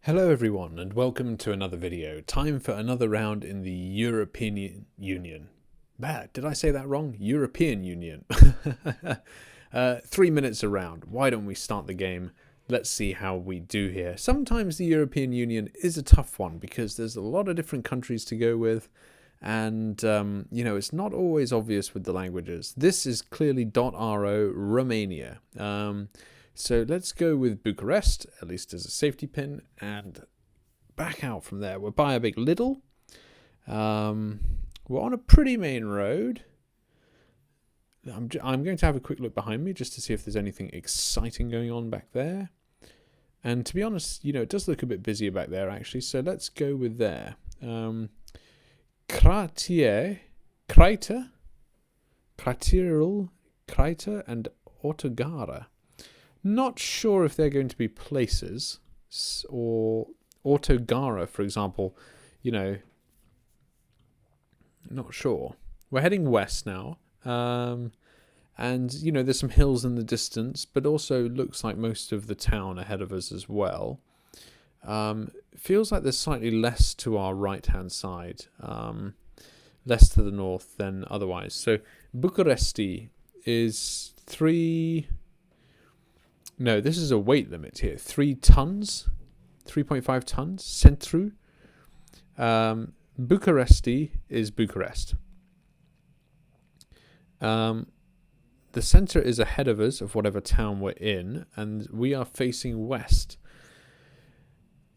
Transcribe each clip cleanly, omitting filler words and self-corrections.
Hello everyone and welcome to another video. Time for another round in the European Union. Did I say that wrong? European Union. 3 minutes a round. Why don't we start the game? Let's see how we do here. Sometimes the European Union is a tough one because there's a lot of different countries to go with. And, it's not always obvious with the languages. This is clearly .ro, Romania. So let's go with Bucharest, at least as a safety pin, and back out from there. We're by a big Lidl. We're on a pretty main road. I'm going to have a quick look behind me just to see if there's anything exciting going on back there. And to be honest, it does look a bit busier back there, actually. So let's go with there. Krater, and Autogara. Not sure if they're going to be places, or Autogara, for example, not sure. We're heading west now, and, there's some hills in the distance, but also looks like most of the town ahead of us as well. Feels like there's slightly less to our right-hand side, less to the north than otherwise. So Bucharesti is 3... No, this is a weight limit here. 3 tons, 3.5 tons. Centru. Bucharesti is Bucharest. The center is ahead of us of whatever town we're in, and we are facing west.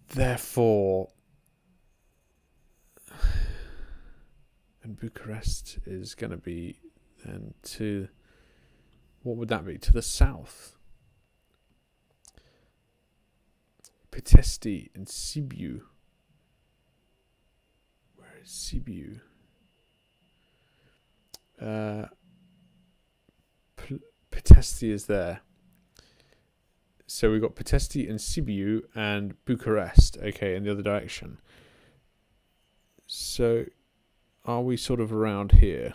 Therefore, and Bucharest is going to be then to, what would that be? To the south. Pitești and Sibiu. Where is Sibiu? Pitești is there. So we've got Pitești and Sibiu and Bucharest, okay, in the other direction. So are we sort of around here?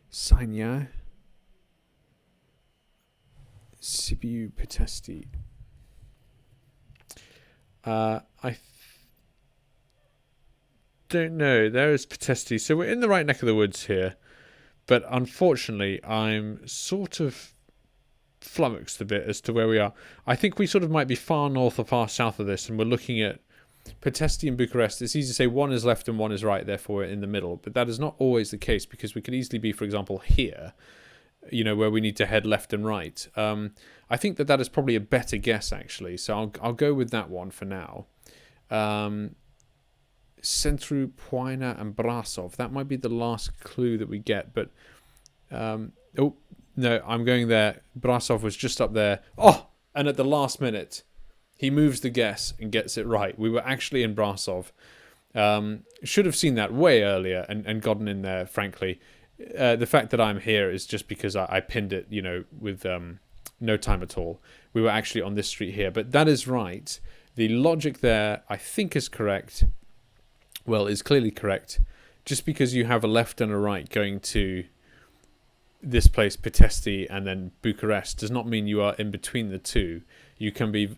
Sanya. Sibiu, Pitești. I don't know. There is Pitești. So we're in the right neck of the woods here. But unfortunately, I'm sort of flummoxed a bit as to where we are. I think we sort of might be far north or far south of this. And we're looking at Pitești and Bucharest. It's easy to say one is left and one is right. Therefore, we're in the middle. But that is not always the case because we could easily be, for example, here. Where we need to head left and right. I think that is probably a better guess, actually. So I'll go with that one for now. Centru, Poina, and Brasov. That might be the last clue that we get. But, no, I'm going there. Brasov was just up there. Oh, and at the last minute, he moves the guess and gets it right. We were actually in Brasov. Should have seen that way earlier and gotten in there, frankly. The fact that I'm here is just because I pinned it, with no time at all. We were actually on this street here. But that is right. The logic there, I think, is correct. Well, is clearly correct. Just because you have a left and a right going to this place, Pitești, and then Bucharest, does not mean you are in between the two. You can be,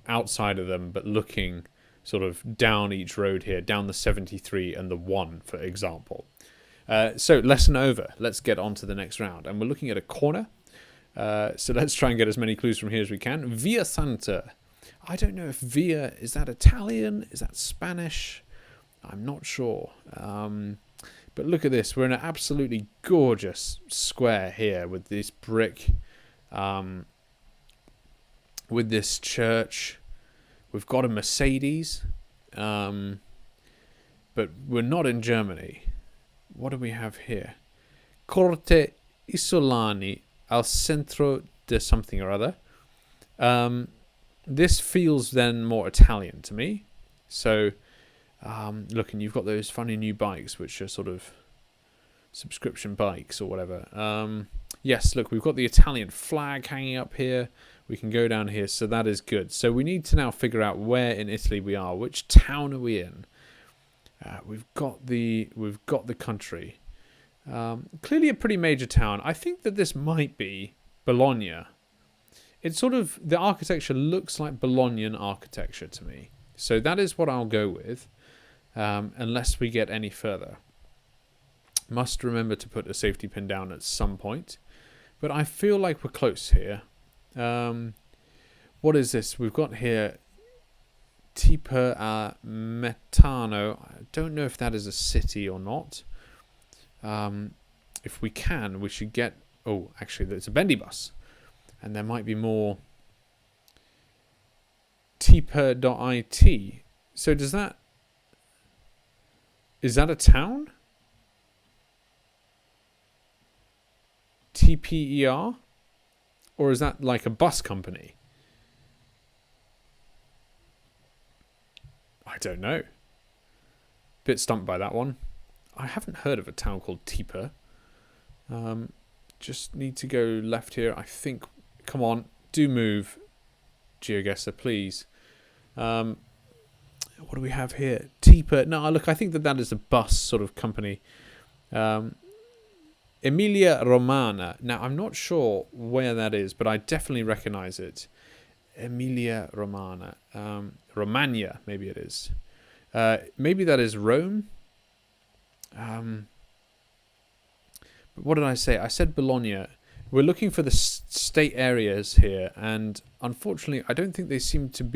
outside of them, but looking sort of down each road here, down the 73 and the 1, for example. So lesson over. Let's get on to the next round. And we're looking at a corner. So let's try and get as many clues from here as we can. Via Santa. I don't know if Via, is that Italian? Is that Spanish? I'm not sure. But look at this. We're in an absolutely gorgeous square here with this brick. With this church. We've got a Mercedes. But we're not in Germany. What do we have here? Corte Isolani al centro de something or other. This feels then more Italian to me. So, look, and you've got those funny new bikes, which are sort of subscription bikes or whatever. Yes, look, we've got the Italian flag hanging up here. We can go down here, so that is good. So we need to now figure out where in Italy we are. Which town are we in? We've got the country. Clearly a pretty major town. I think that this might be Bologna. it's sort of, the architecture looks like Bolognian architecture to me. So that is what I'll go with, unless we get any further. Must remember to put a safety pin down at some point. But I feel like we're close here. What is this? We've got here Tipo a Metano. I don't know if that is a city or not. If we can, we should get... Oh, actually, it's a bendy bus. And there might be more... Tipo.it. So does that... Is that a town? TPER? Or is that like a bus company? I don't know. Bit stumped by that one. I haven't heard of a town called Tipa. Just need to go left here. I think... Come on. Do move. GeoGuessr, please. What do we have here? Tipa. No, look, I think that is a bus sort of company. Emilia Romana. Now, I'm not sure where that is, but I definitely recognize it. Emilia Romana. Romania, maybe it is. Maybe that is Rome. But what did I say? I said Bologna. We're looking for the state areas here, and unfortunately, I don't think they seem to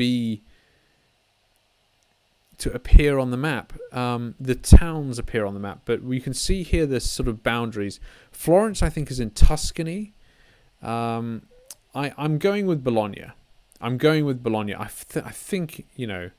appear on the map. The towns appear on the map, but we can see here the sort of boundaries. Florence, I think, is in Tuscany. I'm going with Bologna. I'm going with Bologna. I think, you know,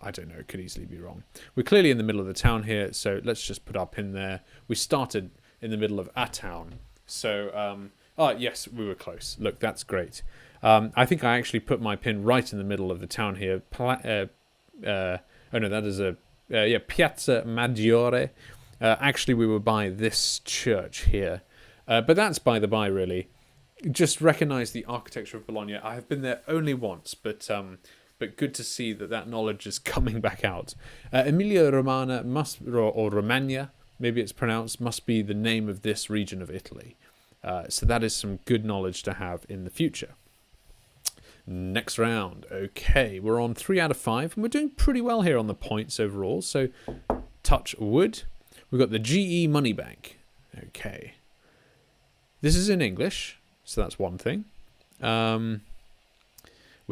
I don't know. It could easily be wrong. We're clearly in the middle of the town here, so let's just put our pin there. We started in the middle of a town. So, yes, we were close. Look, that's great. I think I actually put my pin right in the middle of the town here. Oh, no, that is Piazza Maggiore. Actually, we were by this church here. But that's by the by, really. Just recognise the architecture of Bologna. I have been there only once, but good to see that knowledge is coming back out. Emilia Romagna or Romagna, maybe it's pronounced, must be the name of this region of Italy. So that is some good knowledge to have in the future. Next round. Okay, we're on 3 out of 5, and we're doing pretty well here on the points overall. So, touch wood. We've got the GE Money Bank. Okay. This is in English, so that's one thing. We're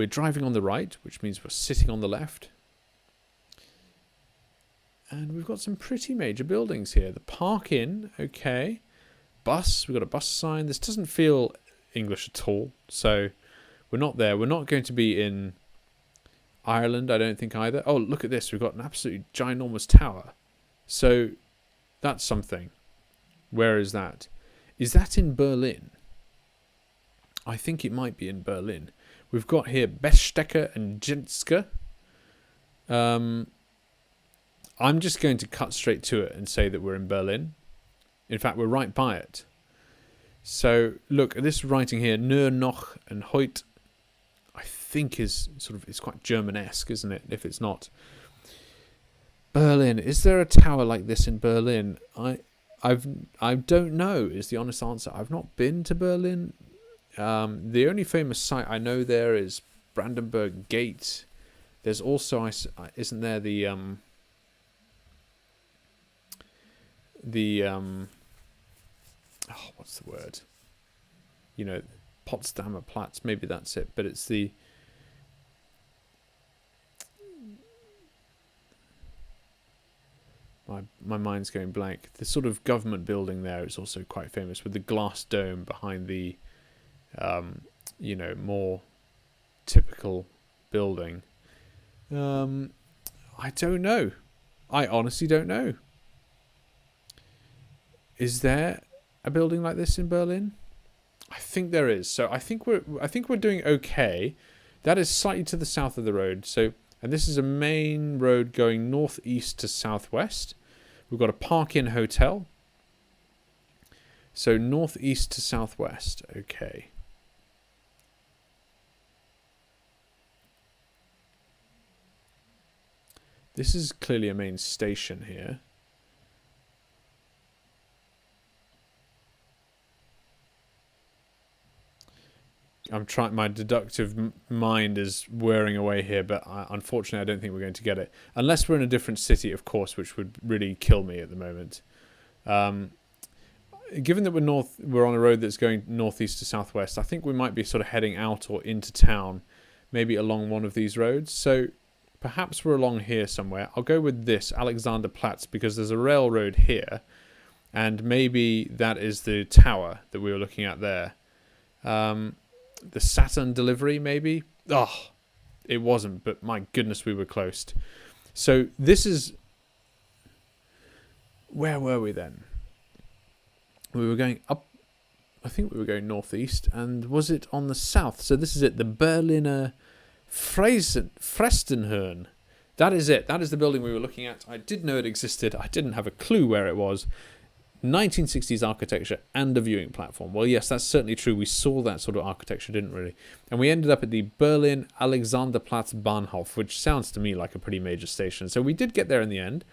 driving on the right, which means we're sitting on the left. And we've got some pretty major buildings here. The Park Inn, okay. Bus, we've got a bus sign. This doesn't feel English at all, so we're not there. We're not going to be in Ireland, I don't think either. Oh, look at this. We've got an absolutely ginormous tower. So that's something. Where is that? Is that in Berlin? I think it might be in Berlin. We've got here Bestecker and Jenske. I'm just going to cut straight to it and say that we're in Berlin. In fact, we're right by it. So, look, this writing here, nur noch and heute, I think is sort of, it's quite Germanesque, isn't it? If it's not. Berlin. Is there a tower like this in Berlin? I don't know is the honest answer. I've not been to Berlin. The only famous site I know there is Brandenburg Gate. There's also, isn't there the what's the word? You know, Potsdamer Platz. Maybe that's it. But it's the my mind's going blank. The sort of government building there is also quite famous with the glass dome behind the you know, more typical building. I don't know. I honestly don't know. Is there a building like this in Berlin? I think there is. So I think we're doing okay. That is slightly to the south of the road. So, and this is a main road going northeast to southwest. We've got a Park Inn hotel. So northeast to southwest. Okay. This is clearly a main station here. I'm trying. My deductive mind is whirring away here, but unfortunately, I don't think we're going to get it unless we're in a different city, of course, which would really kill me at the moment. Given that we're on a road that's going northeast to southwest, I think we might be sort of heading out or into town, maybe along one of these roads. So perhaps we're along here somewhere. I'll go with this Alexanderplatz because there's a railroad here, and maybe that is the tower that we were looking at there. The Saturn delivery, maybe? Oh, it wasn't, but my goodness, we were close. So this is... Where were we then? We were going up... I think we were going northeast, and was it on the south? So this is it, the Berliner Frestenhöhen. That is it. That is the building we were looking at. I did know it existed. I didn't have a clue where it was. 1960s architecture and a viewing platform. Well, yes, that's certainly true. We saw that sort of architecture, didn't we? And we ended up at the Berlin Alexanderplatz Bahnhof, which sounds to me like a pretty major station. So we did get there in the end.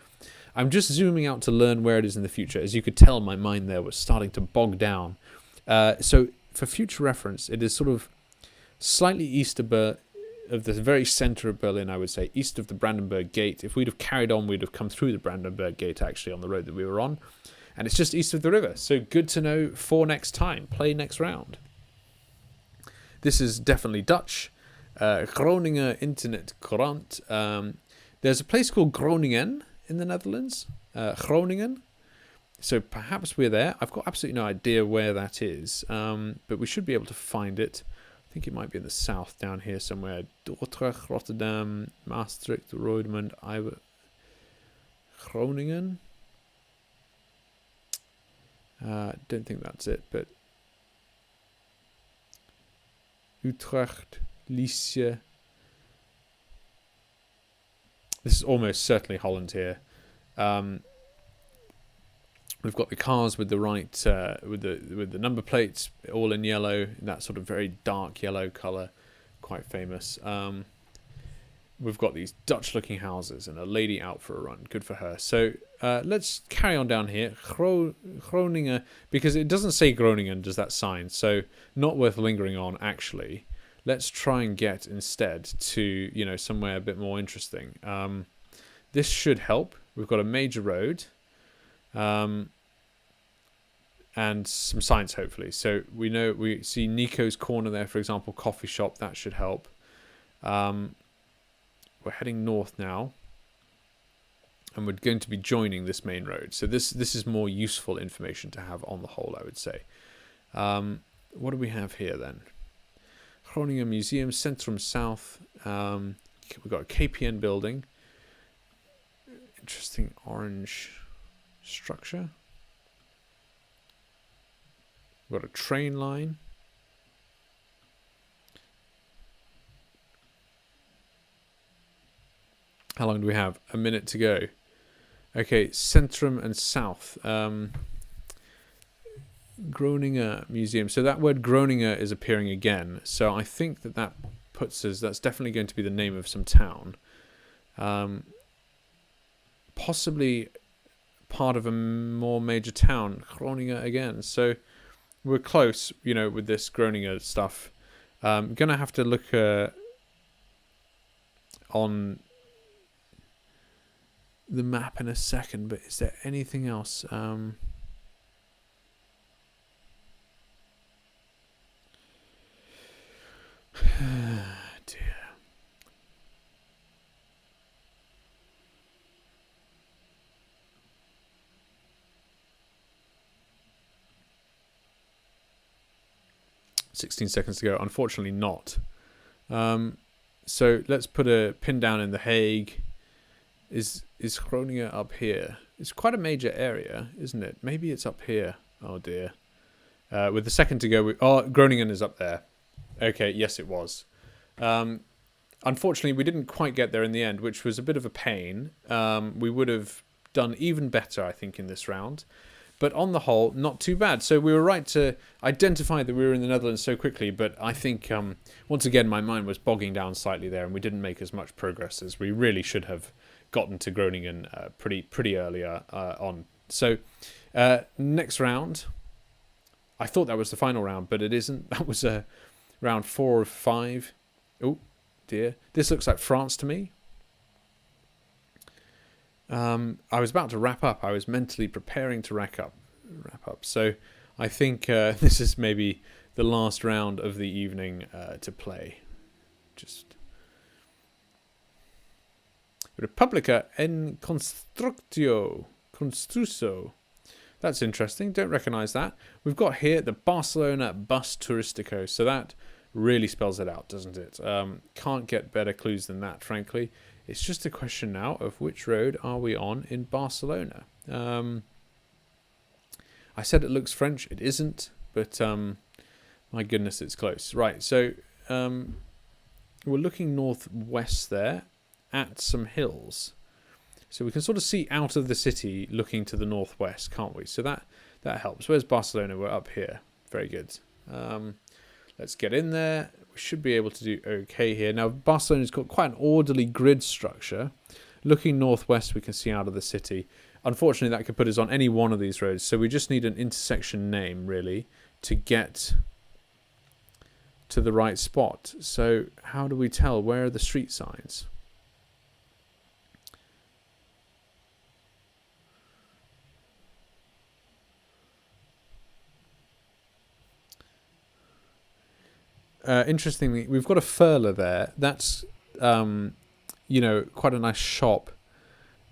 I'm just zooming out to learn where it is in the future. As you could tell, my mind there was starting to bog down. So for future reference, it is sort of slightly east of the very center of Berlin, I would say, east of the Brandenburg Gate. If we'd have carried on, we'd have come through the Brandenburg Gate, actually, on the road that we were on. And it's just east of the river. So good to know for next time. Play next round. This is definitely Dutch. Groningen Internet Courant. There's a place called Groningen in the Netherlands. Groningen. So perhaps we're there. I've got absolutely no idea where that is. But we should be able to find it. I think it might be in the south down here somewhere. Dordrecht, Rotterdam, Maastricht, Roermond, Groningen. Don't think that's it, but Utrecht, Liesje. This is almost certainly Holland here. We've got the cars with the right with the number plates all in yellow, in that sort of very dark yellow colour, quite famous. We've got these Dutch-looking houses and a lady out for a run. Good for her. So let's carry on down here. Groningen, because it doesn't say Groningen, does that sign? So not worth lingering on, actually. Let's try and get instead to, somewhere a bit more interesting. This should help. We've got a major road. And some signs, hopefully. So we see Nico's Corner there, for example, coffee shop. That should help. We're heading north now, and we're going to be joining this main road. So this is more useful information to have on the whole, I would say. What do we have here then? Groningen Museum, Centrum South. We've got a KPN building. Interesting orange structure. We've got a train line. How long do we have? A minute to go. Okay, Centrum and South. Groninger Museum. So that word Groninger is appearing again. So I think that puts us... That's definitely going to be the name of some town. Possibly part of a more major town. Groninger again. So we're close, with this Groninger stuff. I'm going to have to look on... the map in a second, but is there anything else? Dear. "16 seconds to go." Unfortunately not. So let's put a pin down in The Hague. Is Groningen up here? It's quite a major area, isn't it? Maybe it's up here. Oh dear. With the second to go, Groningen is up there. Okay, yes it was. Unfortunately, we didn't quite get there in the end, which was a bit of a pain. We would have done even better, I think, in this round. But on the whole, not too bad. So we were right to identify that we were in the Netherlands so quickly, but I think, once again, my mind was bogging down slightly there, and we didn't make as much progress as we really should have gotten to Groningen pretty earlier on. So next round, I thought that was the final round, but it isn't. That was round 4 of 5. Oh, dear. This looks like France to me. I was about to wrap up. I was mentally preparing to wrap up. So I think this is maybe the last round of the evening to play. Just Repubblica en Construso. That's interesting. Don't recognise that. We've got here the Barcelona Bus Turistico. So that really spells it out, doesn't it? Can't get better clues than that, frankly. It's just a question now of which road are we on in Barcelona. I said it looks French. It isn't, but my goodness, it's close. Right, so we're looking northwest there at some hills. So we can sort of see out of the city looking to the northwest, can't we? So that helps. Where's Barcelona? We're up here. Very good. Let's get in there. We should be able to do okay here. Now, Barcelona's got quite an orderly grid structure. Looking northwest, we can see out of the city. Unfortunately, that could put us on any one of these roads. So we just need an intersection name, really, to get to the right spot. So how do we tell? Where are the street signs? Interestingly, we've got a furler there. That's, quite a nice shop.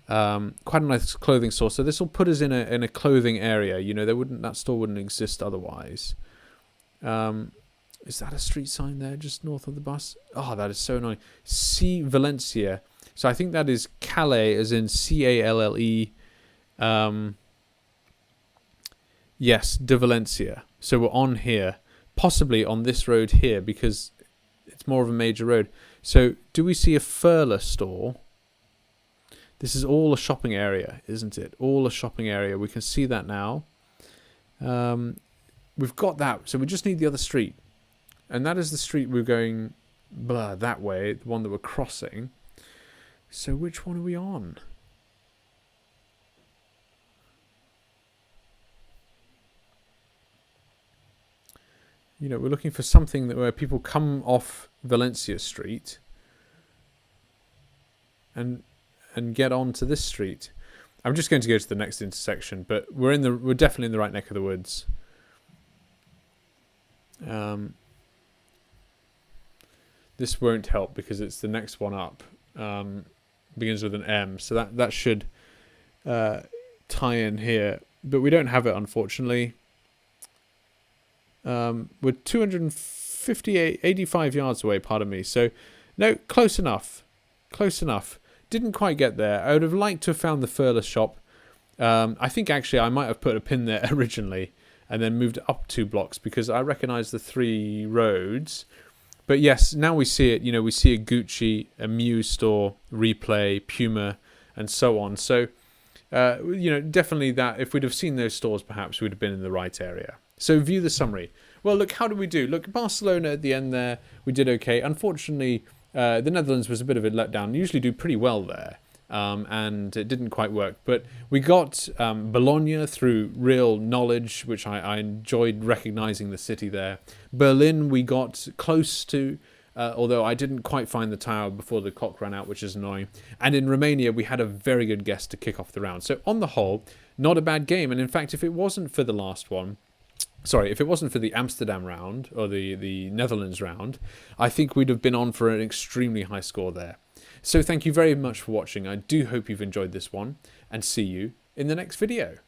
Quite a nice clothing store. So this will put us in a clothing area. That store wouldn't exist otherwise. Is that a street sign there just north of the bus? Oh, that is so annoying. C Valencia. So I think that is Calais, as in Calle. Yes, de Valencia. So we're on here. Possibly on this road here because it's more of a major road. So do we see a furler store? This is all a shopping area, isn't it? All a shopping area. We can see that now. We've got that. So we just need the other street. And that is the street we're going that way, the one that we're crossing. So which one are we on? We're looking for something where people come off Valencia Street and get onto this street. I'm just going to go to the next intersection, but we're definitely in the right neck of the woods. This won't help because it's the next one up. Begins with an M, so that should tie in here, but we don't have it, unfortunately. We're 85 yards away, pardon me. So, no, close enough. Close enough. Didn't quite get there. I would have liked to have found the furler shop. I think, actually, I might have put a pin there originally and then moved up 2 blocks because I recognise the 3 roads. But, yes, now we see it. We see a Gucci, a Muse store, Replay, Puma, and so on. So, definitely that. If we'd have seen those stores, perhaps we'd have been in the right area. So view the summary. Well, look, how did we do? Look, Barcelona at the end there, we did okay. Unfortunately, the Netherlands was a bit of a letdown. We usually do pretty well there, and it didn't quite work. But we got Bologna through real knowledge, which I enjoyed recognizing the city there. Berlin we got close to, although I didn't quite find the tower before the clock ran out, which is annoying. And in Romania, we had a very good guess to kick off the round. So on the whole, not a bad game. And in fact, if it wasn't for the last one, if it wasn't for the Amsterdam round or the Netherlands round, I think we'd have been on for an extremely high score there. So thank you very much for watching. I do hope you've enjoyed this one and see you in the next video.